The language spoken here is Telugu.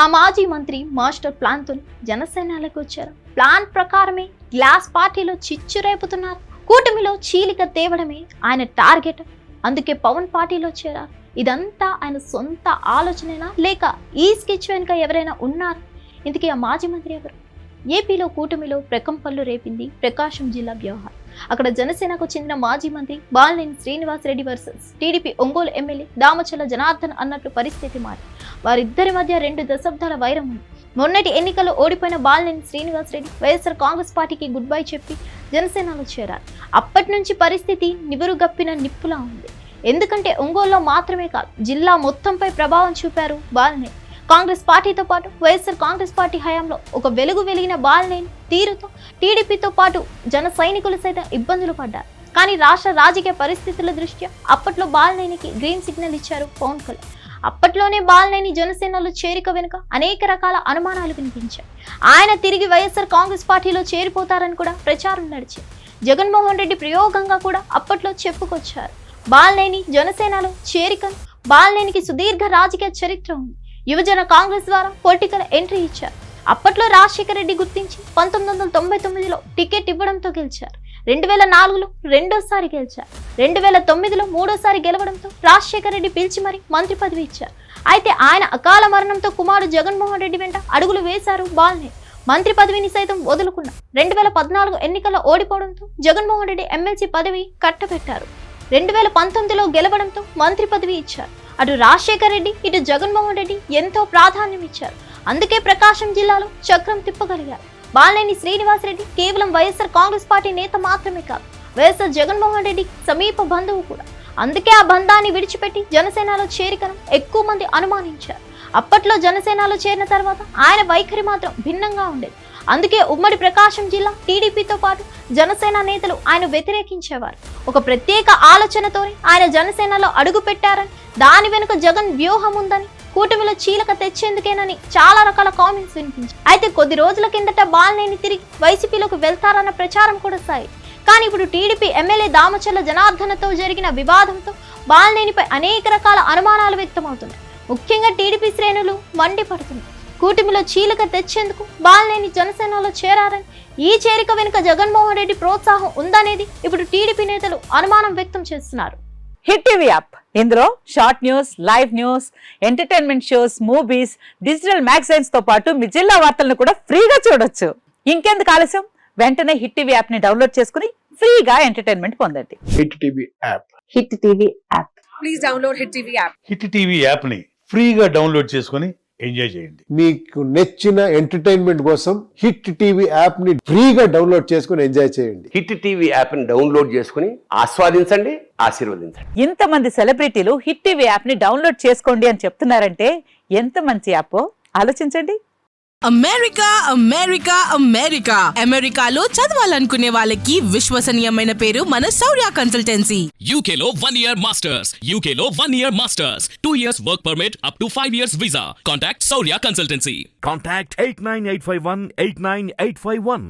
ఆ మాజీ మంత్రి మాస్టర్ ప్లాన్తో జనసేనలోకి వచ్చారు. ప్లాన్ ప్రకారమే గ్లాస్ పార్టీలో చిచ్చు రేపుతున్నారు. కూటమిలో చీలిక తేవడమే ఆయన టార్గెట్. అందుకే పవన్ పార్టీలో చేరారు. ఇదంతా ఆయన సొంత ఆలోచనేనా, లేక ఈ స్కెచ్ వెనుక ఎవరైనా ఉన్నారు? ఇంతకీ ఆ మాజీ మంత్రి ఎవరు? ఏపీలో కూటమిలో ప్రకంపనలు రేపింది ప్రకాశం జిల్లా వ్యవహారం. అక్కడ జనసేనకు చెందిన మాజీ మంత్రి Balineni Srinivas Reddy versus TDP Ongole MLA Damachalla Janardhan అన్నట్లు పరిస్థితి మారి వారిద్దరి మధ్య 2 దశాబ్దాల వైరం ఉంది. మొన్నటి ఎన్నికల్లో ఓడిపోయిన బాలినేని శ్రీనివాస్ రెడ్డి వైఎస్ఆర్ కాంగ్రెస్ పార్టీకి గుడ్ బై చెప్పి జనసేనలో చేరారు. అప్పటి నుంచి పరిస్థితి నివురుగప్పిన నిప్పులా ఉంది. ఎందుకంటే ఒంగోలులో మాత్రమే కాదు, జిల్లా మొత్తంపై ప్రభావం చూపారు బాలినేని. కాంగ్రెస్ పార్టీతో పాటు వైఎస్ఆర్ కాంగ్రెస్ పార్టీ హయాంలో ఒక వెలుగు వెలిగిన బాలినేని తీరుతో టీడీపీతో పాటు జన సైనికులు సైతం ఇబ్బందులు పడ్డారు. కానీ రాష్ట్ర రాజకీయ పరిస్థితుల దృష్ట్యా అప్పట్లో బాలినేనికి గ్రీన్ సిగ్నల్ ఇచ్చారు పవన్ కళ్యాణ్. అప్పట్లోనే బాలినేని జనసేనలో చేరిక వెనుక అనేక రకాల అనుమానాలు వినిపించాయి. ఆయన తిరిగి వైఎస్ఆర్ కాంగ్రెస్ పార్టీలో చేరిపోతారని కూడా ప్రచారం నడిచింది. జగన్మోహన్ రెడ్డి ప్రయోగంగా కూడా అప్పట్లో చెప్పుకొచ్చారు. బాలినేని జనసేనలో చేరికను బాలినేనికి సుదీర్ఘ రాజకీయ చరిత్ర ఉంది. యువజన కాంగ్రెస్ ద్వారా పొలిటికల్ ఎంట్రీ ఇచ్చారు. అప్పట్లో రాజశేఖర రెడ్డి గుర్తించి 1999లో టికెట్ ఇవ్వడంతో గెలిచారు. 2004లో రెండోసారి గెలిచారు. 2009లో మూడోసారి గెలవడంతో రాజశేఖర రెడ్డి పిలిచి మరీ మంత్రి పదవి ఇచ్చారు. అయితే ఆయన అకాల మరణంతో కుమారుడు జగన్మోహన్ రెడ్డి వెంట అడుగులు వేశారు బాలినేని. మంత్రి పదవిని సైతం వదులుకున్నారు. 2014 ఎన్నికల్లో ఓడిపోవడంతో జగన్మోహన్ రెడ్డి ఎమ్మెల్సీ పదవి కట్టబెట్టారు. 2019లో గెలవడంతో మంత్రి పదవి ఇచ్చారు. అటు రాజశేఖర రెడ్డి ఇటు జగన్మోహన్ రెడ్డి ఎంతో ప్రాధాన్యం ఇచ్చారు. అందుకే ప్రకాశం జిల్లాలో చక్రం తిప్పగలిగారు. బాలినేని శ్రీనివాస్ రెడ్డి కేవలం వైఎస్ఆర్ కాంగ్రెస్ పార్టీ నేత మాత్రమే కాదు, వైఎస్ఆర్ జగన్మోహన్ రెడ్డి సమీప బంధువు కూడా. అందుకే ఆ బంధాన్ని విడిచిపెట్టి జనసేనలో చేరికను ఎక్కువ మంది అనుమానించారు. అప్పట్లో జనసేనలో చేరిన తర్వాత ఆయన వైఖరి మాత్రం భిన్నంగా ఉండేది. అందుకే ఉమ్మడి ప్రకాశం జిల్లా టీడీపీతో పాటు జనసేన నేతలు ఆయన వ్యతిరేకించేవారు. ఒక ప్రత్యేక ఆలోచనతోనే ఆయన జనసేనలో అడుగు పెట్టారని, దాని వెనుక జగన్ వ్యూహం ఉందని, కూటమిలో చీలక తెచ్చేందుకేనని చాలా రకాల కామెంట్స్ వినిపించాయి. అయితే కొద్ది రోజుల కిందట బాలినేని తిరిగి వైసీపీలోకి వెళ్తారన్న ప్రచారం కూడా సాగింది. కానీ ఇప్పుడు టీడీపీ ఎమ్మెల్యే దామచల్ల జనార్దన్తో జరిగిన వివాదంతో బాలినేనిపై అనేక రకాల అనుమానాలు వ్యక్తమవుతున్నాయి. ముఖ్యంగా టీడీపీ శ్రేణులు మండిపడుతున్నాయి. కూటమిలో చీలక తెచ్చేందుకు బాలినేని జనసేనలో చేరారని, ఈ చేరిక వెనుక జగన్మోహన్ రెడ్డి ప్రోత్సాహం ఉందనేది ఇప్పుడు టీడీపీ నేతలు అనుమానం వ్యక్తం చేస్తున్నారు. హిట్ టీవీ యాప్, ఇందులో short news, live news, entertainment shows, movies, digital magazines తో పాటు మీ జిల్లా వార్తలను కూడా ఫ్రీగా చూడొచ్చు. ఇంకెందుకు ఆలస్యం, వెంటనే హిట్ టీవీ యాప్ ని డౌన్లోడ్ చేసుకుని ఫ్రీగా ఎంటర్టైన్మెంట్ పొందండి. Hit TV app. Hit TV app. Please download hit TV app. Hit TV app ని ఫ్రీగా డౌన్లోడ్ చేసుకుని ఎంజాయ్ చేయండి. మీకు నచ్చిన ఎంటర్టైన్మెంట్ కోసం హిట్ టీవీ యాప్ ని ఫ్రీగా డౌన్లోడ్ చేసుకుని ఎంజాయ్ చేయండి. హిట్ టీవీ యాప్ ని డౌన్లోడ్ చేసుకుని ఆస్వాదించండి, ఆశీర్వదించండి. ఇంతమంది సెలబ్రిటీలు హిట్ టీవీ యాప్ ని డౌన్లోడ్ చేసుకోండి అని చెప్తున్నారంటే ఎంత మంచి యాప్ ఆలోచించండి. అమెరికా అమెరికా అమెరికా అమెరికాలో చదవాలనుకునే వాళ్ళకి విశ్వసనీయమైన పేరు మన శౌర్య కన్సల్టెన్సీ. UK లో 1 year masters. UK లో 1 year masters. 2 years work permit up to 5 years visa. Contact Saurya Consultancy. Contact 89851 89851.